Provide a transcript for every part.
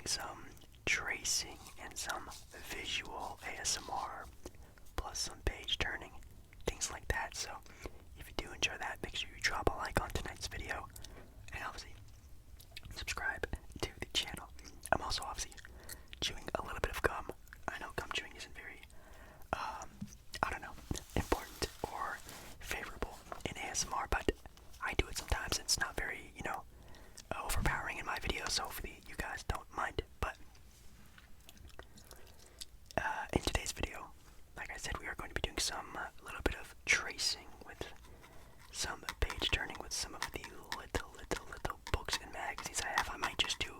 some tracing and some visual ASMR, plus some page turning, things like that. So if you do enjoy that, make sure you drop a like on tonight's video, and obviously subscribe to the channel. I'm also obviously chewing a little bit of gum. I know gum chewing isn't very, I don't know, important or favorable in ASMR, but I do it sometimes. It's not very, overpowering in my videos, so hopefully you guys don't mind. But in today's video, like I said, we are going to be doing some little bit of tracing with some page turning with some of the little books and magazines I have. I might just do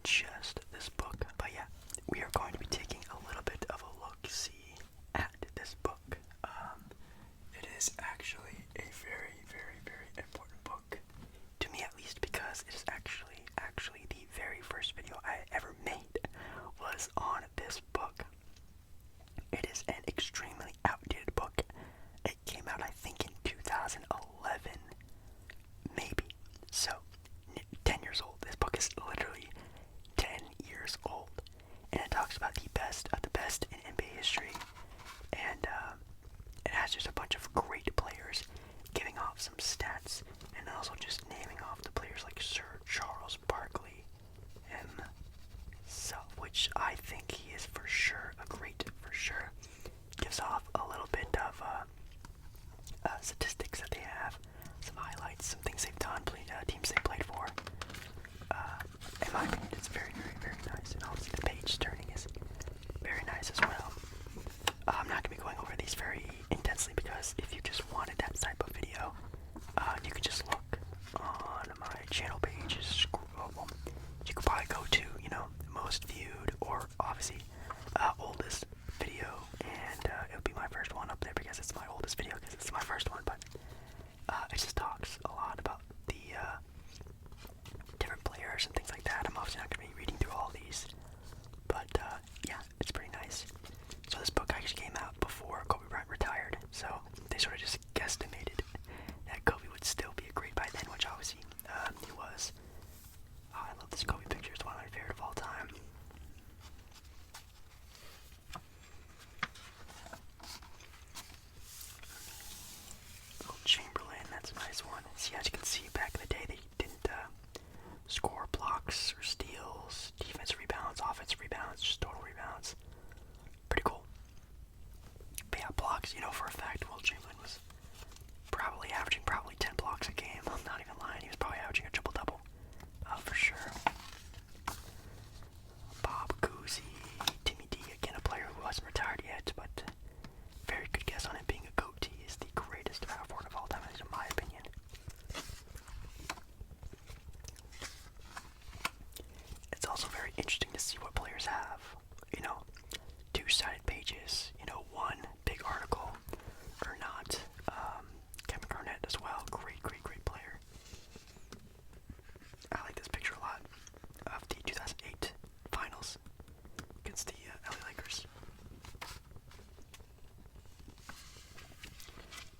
just this book, but yeah, we are going to be taking a little bit of a look-see at this book. It is actually a very, very, very important book to me, at least, because it is actually the very first video I ever made was on this book. It is an extremely outdated book. It came out, I think, in 2011, maybe. So, 10 years old. This book is literally 10 years old, and it talks about the best of the best in NBA history, and it has just a bunch of great players giving off some stats, and also just naming off the players like Sir Charles Barkley himself, which I think he is for sure a great, for sure. Gives off a little bit of statistics that they have, some highlights, some things they've done, teams they played for. In my opinion, it's very, very, very nice, and obviously the page turning is very nice as well. I'm not going to be going over these very intensely, because if you just wanted that type of video, you could just look on my channel page. You could probably go to, most viewed, or obviously oldest video, and it would be my first one up there because it's my oldest video, because it's my first one. But it just talks a lot about the different players and things like that. I'm obviously not going to be reading through all these, but yeah, it's pretty nice. So this book actually came out before Kobe Bryant retired, so they sort of just guesstimated that Kobe would still be a great by then, which obviously he was. Oh, I love this Kobe picture. It's one of my favorite of all time. Chamberlain, that's a nice one. See, as you can see, back in the day, they didn't score blocks or steals, defensive rebounds, offensive rebounds, just total rebounds. Pretty cool. But yeah, blocks, for a fact, Will Chamberlain was probably averaging 10 blocks a game. I'm not even lying. He was probably averaging a triple-double, for sure. Bob Cousy, Timmy D, again, a player who wasn't retired yet, but very good guess on it being a goatee. Is the greatest power forward of all time, in my opinion. It's also very interesting to see what players have. Two-sided pages, one big article or not. Kevin Garnett as well, great, great, great player. I like this picture a lot of the 2008 finals against the LA Lakers.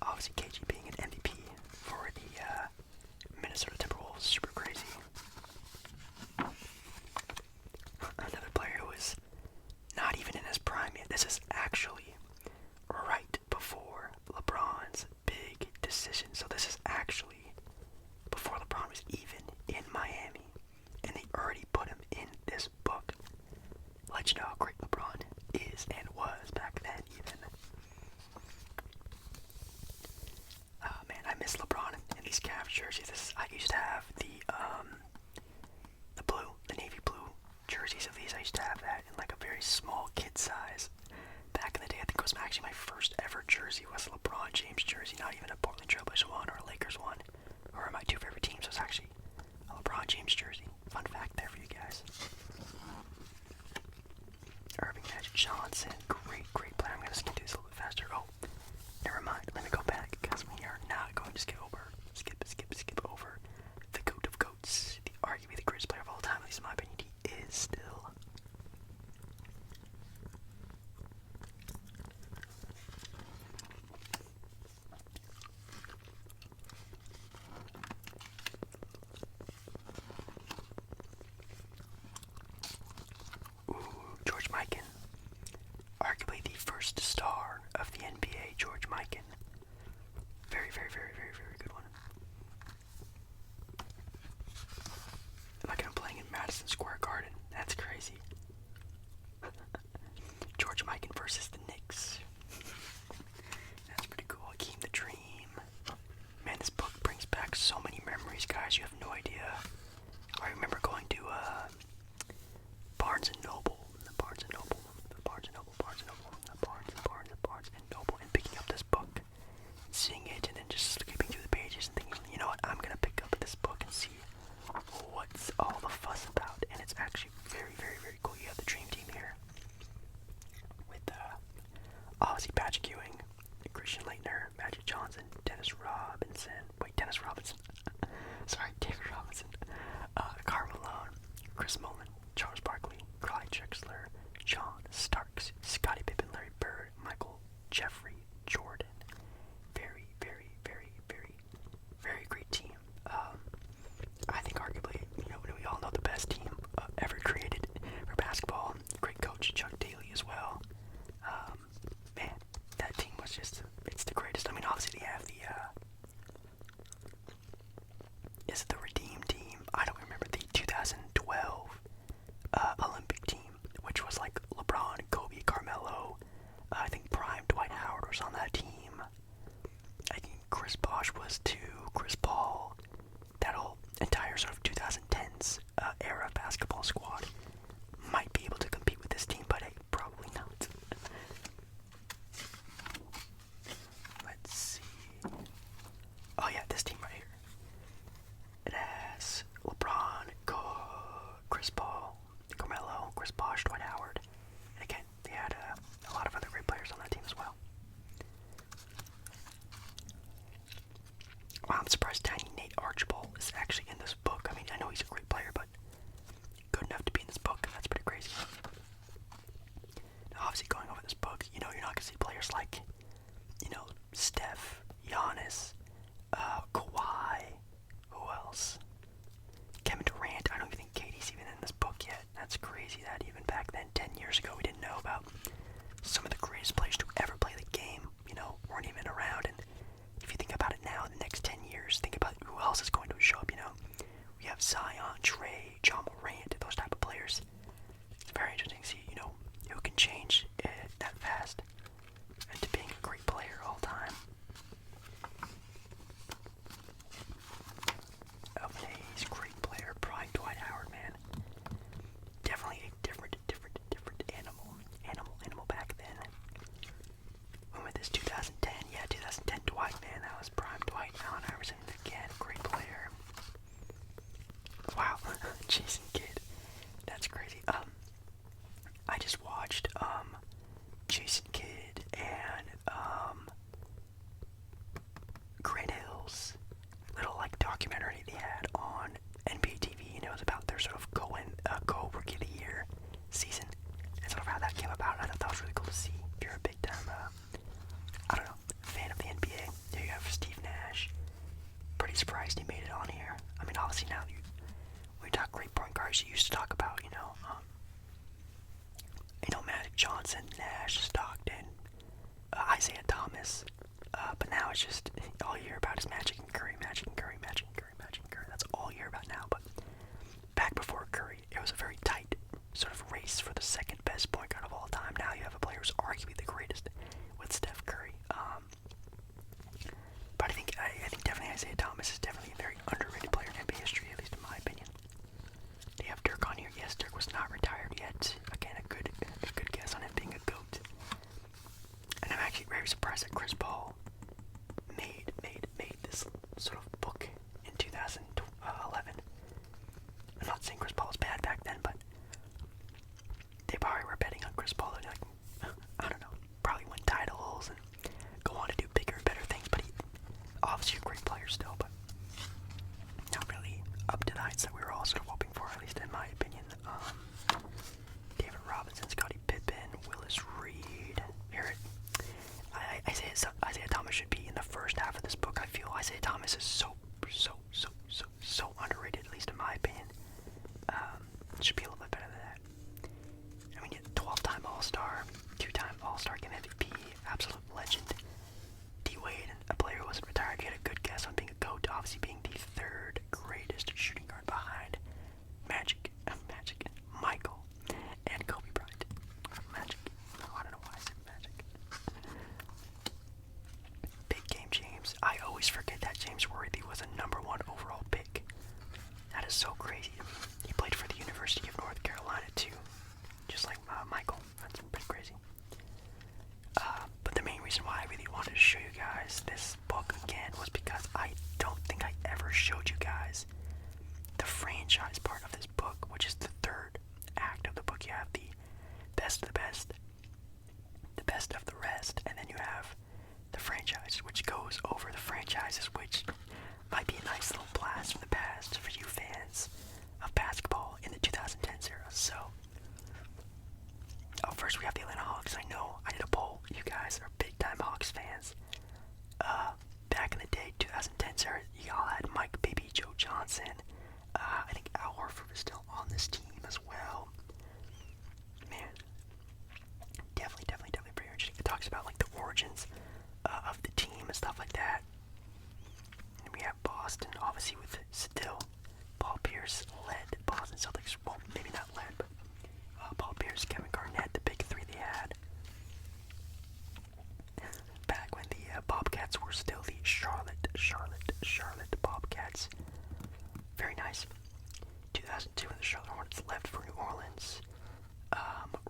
Obviously, KG being an MVP for the Minnesota Timberwolves, super crazy. Another player who is not even in his prime yet. This is actually right before LeBron's big decision. So this is actually before LeBron was even in Miami, and they already put him in this book. Let you know how great LeBron is and was back then even. very, very, very, very good one. Look at him playing in Madison Square Garden. That's crazy. George Mikan versus the Knicks. That's pretty cool. Akeem the Dream. Man, this book brings back so many memories, guys. You have no idea. I remember going to Barnes and Noble, Barnes and Noble, and picking up this book, seeing it, and then just skipping through the pages and thinking, you know what, I'm gonna pick up this book and see what's all the fuss about. And it's actually very, very, very cool. You have the Dream Team here with obviously Patrick Ewing, Christian Laettner, Magic Johnson, Dennis Robinson. Wait, Dennis Robinson. Sorry, David Robinson. Karl Malone, Chris Mullin, Charles Barkley, Clyde Drexler, John Starks, Scottie Pippen, Larry Bird, Michael Jeffrey, Jordan. Very, very, very, very, very great team. I think arguably, you know, we all know the best team ever created for basketball. Great coach Chuck Daly as well. Man, that team was just, it's the greatest. I mean, obviously they have the, is it the Redeem team? I don't remember. The 2012 Olympic team, which was like LeBron, Kobe, Carmelo, I think prime Dwight Howard was on that team. I think Chris Bosh was too, Chris Paul. That whole entire sort of 2010s era basketball squad might be able to compete with this team, but hey, probably not. Let's see. Oh yeah, this team right here. It has LeBron, Chris Paul, Carmelo, Chris Bosh, Dwight Howard. And again, they had a lot of other great players on that team as well. Wow, I'm surprised Tiny Nate Archibald is actually in this book. I mean, I know he's a great player, but good enough to be in this book. That's pretty crazy. Now, obviously, going over this book, you know, you're not going to see players like, you know, Steph, Giannis, Kawhi, who else? Kevin Durant. I don't even think Katie's even in this book yet. That's crazy that even back then, 10 years ago, we didn't know about some of the greatest players to ever play the game, you know, weren't even around. And if you think about it now, in the next 10 years, think about who else is going to show up, you know. We have Zion, Trey, John Morant, those type of players. It's very interesting to see, you know, who can change that fast into being a great player all time. Elvin Hayes, great player. Prime Dwight Howard, man. Definitely a different animal back then. When with this 2010, yeah, 2010 Dwight, man, that was prime Dwight. Allen Iverson, again, great player. Wow, Jason Kidd, that's crazy. I just watched Jason Kidd and Grant Hill's little like documentary they had on NBA TV, and it was about their sort of co-rookie of the year season, and sort of how that came about. I thought that was really cool to see. If you're a big time, I don't know, fan of the NBA. There you have Steve Nash. Pretty surprised he made it on here. I mean, obviously now when we talk great point guards, you used to talk about, you know, Magic Johnson, Nash, Stockton, Isaiah Thomas. But now it's just all you hear about is Magic and Curry, Magic and Curry, Magic and Curry, Magic and Curry. That's all you hear about now. But back before Curry, it was a very tight sort of race for the second best point guard of all time. Now you have a player who's arguably the greatest with Steph Curry. But I think definitely Isaiah Thomas is definitely a very underrated player in NBA history, at least in my opinion. They have Dirk on here. Yes, Dirk was not retired yet. Again, a good guess on him being a GOAT. And I'm actually very surprised that Chris Paul made this sort of book in 2011. I'm not saying Chris Paul was bad back then, but they probably were betting on Chris Paul to, like, I don't know, probably win titles and go on to do bigger and better things. But he obviously a great player still, but not really up to the heights that we were all sort of hoping for, at least in my opinion. David Robinson, Scottie Pippen, Willis Reed. Isaiah Thomas should be in the first half of this book. I feel Isaiah Thomas is so underrated, at least in my opinion. Should be a little bit better than that. I mean, 12-time All-Star, 2-time All-Star Game MVP, absolute legend. D Wade, a player who wasn't retired yet. always forget that James Worthy was a #1 overall pick. That is so crazy to me. He played for the University of North Carolina too, just like Michael. That's pretty crazy. But the main reason why I really wanted to show you guys this book again was because I don't think I ever showed you guys the franchise part of this book, which is the third act of the book. You have the best of the best, the best of the rest, and then you have the franchise, which goes over the franchises, which might be a nice little blast from the past for you fans of basketball in the 2010s era. So, first we have the Atlanta Hawks. I know I did a poll. You guys are big time Hawks fans. Back in the day, 2010s era, y'all had Mike Bibby, Joe Johnson. I think Al Horford was still on this team as well. Man, definitely pretty interesting. It talks about like the origins of the team and stuff like that. And we have Boston, obviously with still Paul Pierce led Boston Celtics. Well, maybe not led, but Paul Pierce, Kevin Garnett, the big three they had. Back when the Bobcats were still the Charlotte Bobcats. Very nice. 2002 when the Charlotte Hornets left for New Orleans.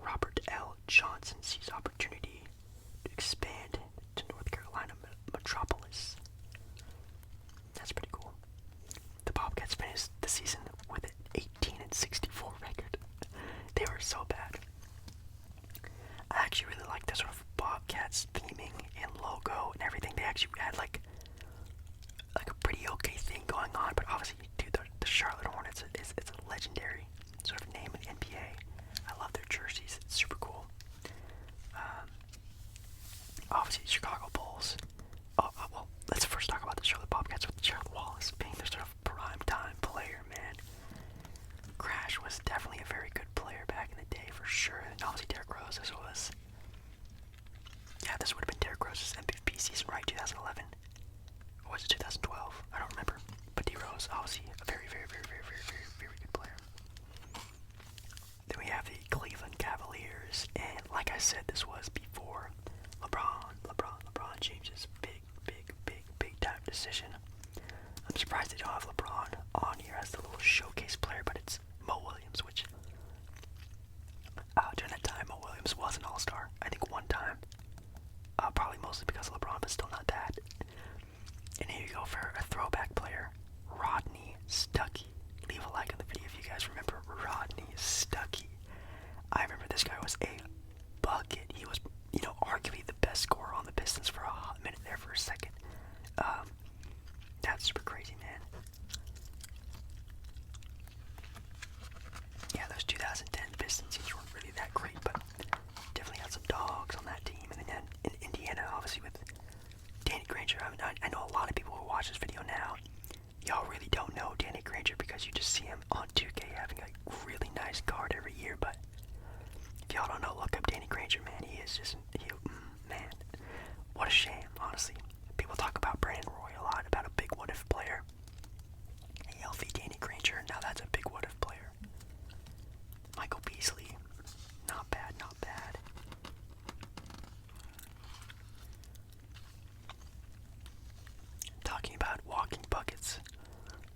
Robert L. Johnson sees opportunity to expand to North Carolina metropolis. That's pretty cool. The Bobcats finished the season with an 18-64 record. They were so bad. I actually really like the sort of Bobcats theming and logo and everything. They actually had like a pretty okay thing going on, but obviously, dude, the Charlotte Hornets it's a legendary sort of name in the NBA. I love their jerseys. It's super cool. Obviously, Chicago Bulls. Well, let's first talk about the Charlotte Bobcats with Gerald Wallace being their sort of prime time player, man. Crash was definitely a very good player back in the day for sure. And obviously, Derrick Rose as was. Yeah, this would have been Derrick Rose's MVP season, right? 2011. Or was it 2012? I don't remember. But D Rose, obviously, a very good player. Then we have the Cleveland Cavaliers, and like I said, this was before LeBron James's big time decision. I'm surprised they don't have LeBron on here as the little showcase player, but it's Mo Williams, which during that time Mo Williams was an all-star. I think one time, probably mostly because of LeBron, but still not that. And here you go for a throwback player, Rodney Stuckey. Leave a like on the video if you guys remember Rodney Stuckey. I remember this guy was a bucket. He was, arguably the best scorer on the Pistons for a hot minute there for a second. That's super crazy, man. Yeah, those 2010 Pistons teams weren't really that great, but definitely had some dogs on that team. And then in Indiana, obviously with Danny Granger. I know a lot of people who watch this video now, y'all really don't know Danny Granger because you just see him on 2K having a really nice card every year, but if y'all don't know, look up Danny Granger, man. He is just, man, what a shame, honestly. People talk about Brandon Roy a lot, about a big what-if player. A healthy Danny Granger, now that's a big what-if player. Michael Beasley, not bad. Talking about walking buckets,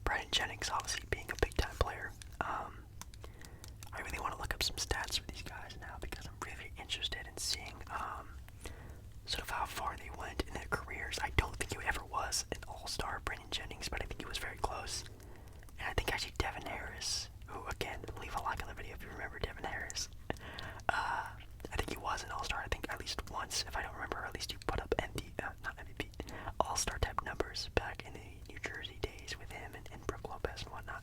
Brandon Jennings obviously being a big-time player. I really want to look up some stats for these guys now because I'm really interested in seeing sort of how far they went in their careers. I don't think he ever was an all-star, Brandon Jennings, but I think he was very close. And I think actually Devin Harris, who again, leave a like on the video if you remember Devin Harris. I think he was an all-star. I think at least once, if I don't remember, at least he put up not MVP, all-star type numbers back in the New Jersey days with him and Brook Lopez and whatnot.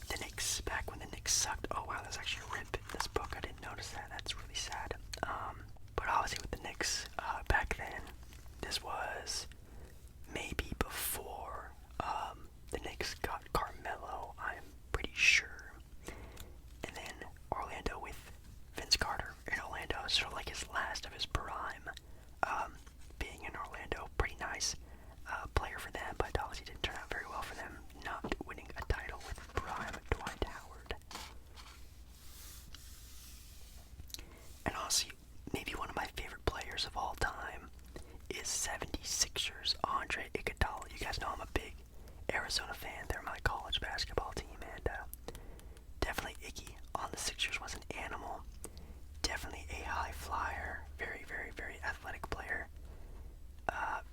The Knicks, back when the Knicks sucked. Oh wow, there's actually a rip in this book. I didn't notice that. That's really sad. But obviously with the Knicks, back then, this was maybe before the Knicks got Carmelo, I'm pretty sure. And then Orlando with Vince Carter in Orlando, sort of like his last of his prime. Being in Orlando, pretty nice player for them, but obviously didn't turn out very well for them, not winning a title with prime Dwight Howard. And 76ers, Andre Iguodala. You guys know I'm a big Arizona fan. They're my college basketball team, and definitely Iggy on the Sixers was an animal. Definitely a high flyer. Very, very, very athletic player.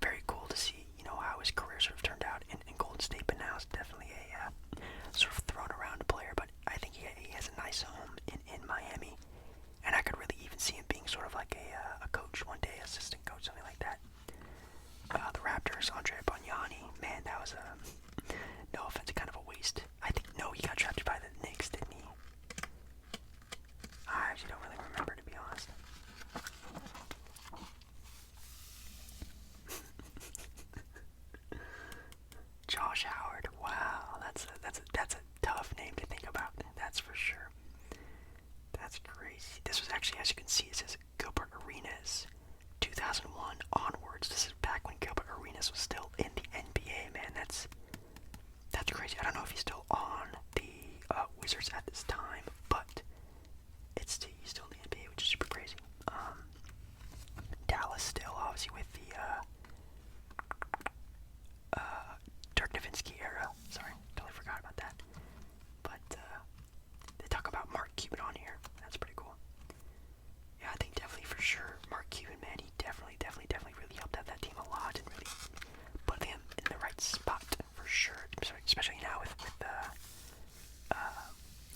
Very cool to see, how his career sort of turned out in Golden State, but now it's definitely a sort of thrown around player. But I think he has a nice home in Miami, and I could really even see him being sort of like a coach one day, assistant coach, something like that. The Raptors, Andre Bargnani, man, that was no offense, kind of a waste. I think, no, he got drafted by the Knicks, didn't he? I actually don't really remember, to be honest. Josh Howard, wow, that's a tough name to think about. That's for sure. That's crazy. This was actually, as you can see, it says Gilbert Arenas, 2001 onwards. This is back when Gilbert Arenas was still in the NBA. Man, that's crazy. I don't know if he's still on the Wizards at this time, but he's still in the NBA, which is super crazy. Dallas still, obviously, with the Dirk Nowitzki era. Sorry, totally forgot about that. But they talk about Mark Cuban on here. That's pretty cool. Yeah, I think definitely for sure Mark Cuban, man, he definitely really helped out that team a lot and really put them in the right spot for sure. Especially now with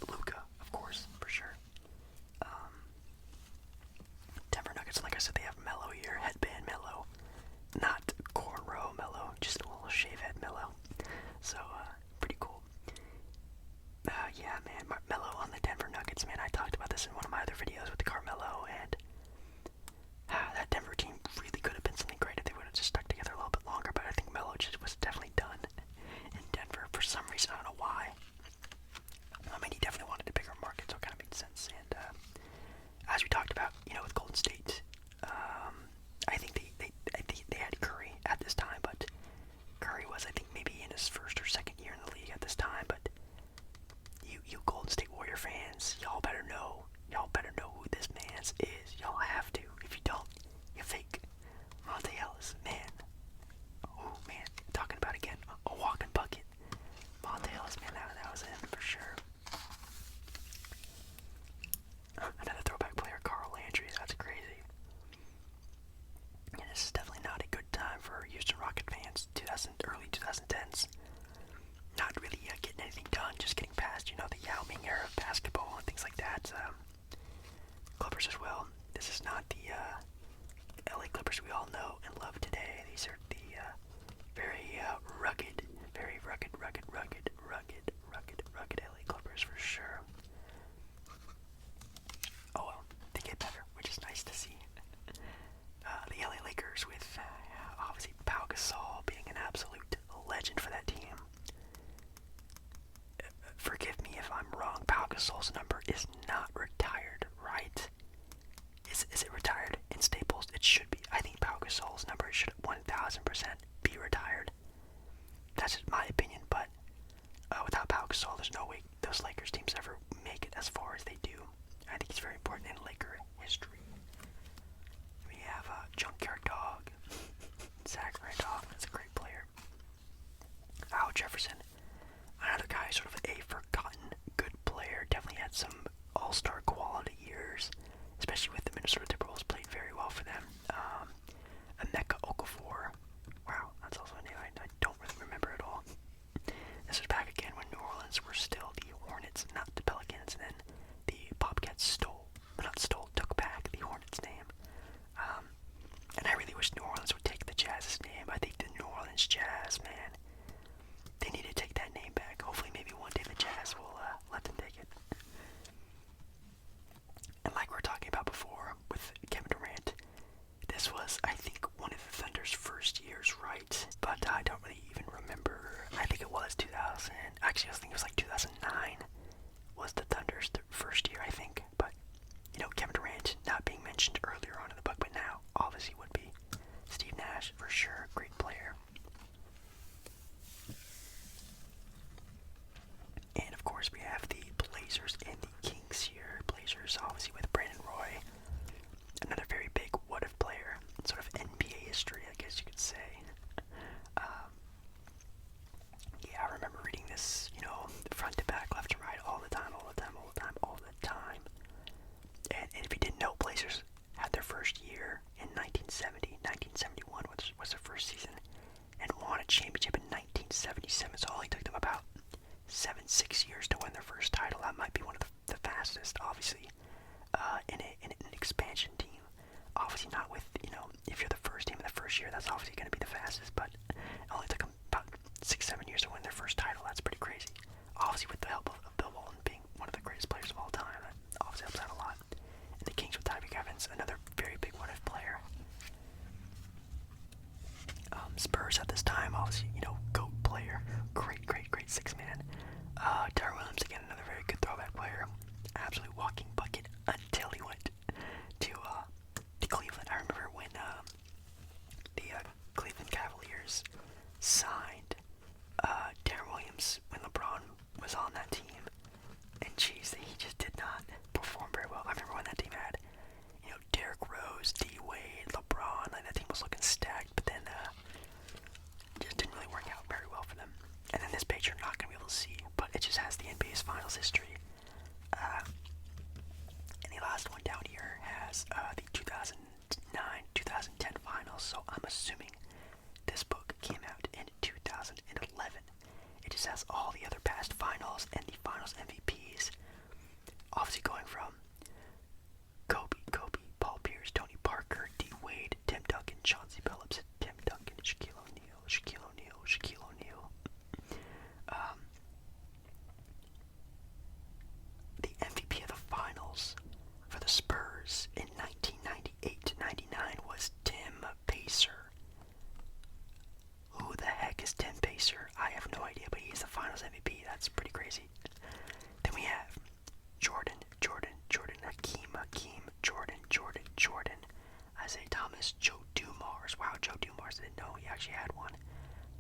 Luka, of course, for sure. Denver Nuggets, like I said, they have Melo here, headband Melo, not cornrow Melo, just a little shave head Melo. So pretty cool. Yeah, man, Melo on the Denver Nuggets, man. I talked about this in one of my other videos with Carmelo, and that Denver team really could have been something great if they would have just stuck together a little bit longer. But I think Melo just was definitely done in Denver for some reason. I don't know why. I mean, he definitely wanted a bigger market, so it kind of made sense. And as we talked about, with Golden State, I think they had Curry at this time, but Curry was, I think, maybe in his first or second year in the league at this time. But you Golden State Warrior fans, y'all better know who this man is. Y'all have to. If you don't, you fake. Monte Ellis, man. Oh man, talking about again a walking bucket. Monte Ellis, man, that was him for sure. Another throwback player, Carl Landry. That's crazy. And this is definitely not a good time for Houston Rocket fans. Early 2010s. Not really getting anything done. Just getting past, the Yao Ming era of basketball and things like that. Clippers as well. This is not the LA Clippers we all know and love today. These are the very rugged LA Clippers for sure. Oh well, they get better, which is nice to see. The LA Lakers with obviously Pau Gasol being an absolute legend for that team. Forgive me if I'm wrong. Pau Gasol's number is not retired, right? Is it retired in Staples? It should be. I think Pau Gasol's number should 1000% be retired. That's just my opinion, but without Pau Gasol, there's no way those Lakers teams ever make it as far as they do. I think he's very important in Laker history. We have Junkyard Dog, Zach Randolph. That's a great player. Al Jefferson, another guy, sort of a forgotten good player. Definitely had some all-star quality years, especially with the Minnesota Timberwolves. Played very well for them. Emeka Okafor. Wow, that's also a name I don't really remember at all. This was back again when New Orleans were still the Hornets, not the Pelicans, and then the Bobcats took back the Hornets name. And I really wish New Orleans would take the Jazz's name. I think the New Orleans Jazz, man, they need to take that name back. Hopefully maybe one day the Jazz will let them take it. And like we were talking about before with Kevin Durant, this was, I think, one of the Thunder's first years, right? But I don't really even remember. I think it was 2000. Actually, I think it was like 2009 was the Thunder's first year, I think. But, Kevin Durant not being mentioned earlier on in the book, but now obviously would be. Steve Nash, for sure, great player. And of course, we have the Blazers and the Kings here. Blazers, obviously, with Brandon Roy. Another very big what-if player. Sort of NBA history, I guess you could didn't know he actually had one.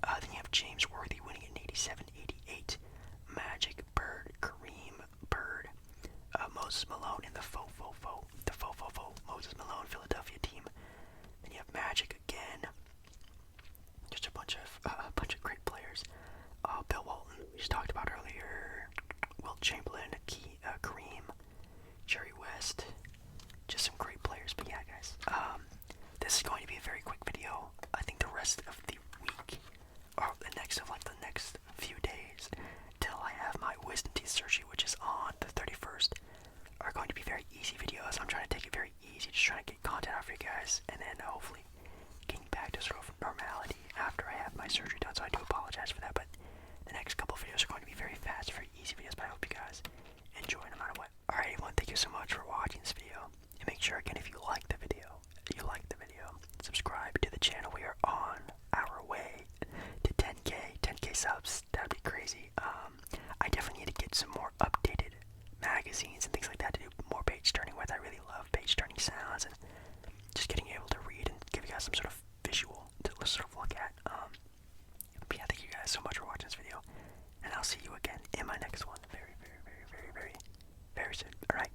Then you have James Worthy winning in 87-88. Magic, Bird, Kareem, Bird, Moses Malone in the Moses Malone Philadelphia team. Then you have Magic again. Just a bunch of great players. Bill Walton, we just talked about earlier. Wilt Chamberlain, Kareem, Jerry West. Just some great players. But yeah, guys, this is going to be a very quick video. I think the rest of the week, or the next few days, till I have my wisdom teeth surgery, which is on the 31st, are going to be very easy videos. I'm trying to take it very easy, just trying to get content out for you guys, and then hopefully getting back to sort of normality after I have my surgery done. So I do apologize for that, but the next couple of videos are going to be very fast, very easy videos. But I hope you guys enjoy no matter what. Alright, everyone, thank you so much for watching this video. And make sure again, if you like the video, subscribe to the channel. We are on our way to 10k subs. That'd be crazy. I definitely need to get some more updated magazines and things like that to do more page turning with. I really love page turning sounds and just getting able to read and give you guys some sort of visual to sort of look at. But yeah, thank you guys so much for watching this video, and I'll see you again in my next one very soon. Alright,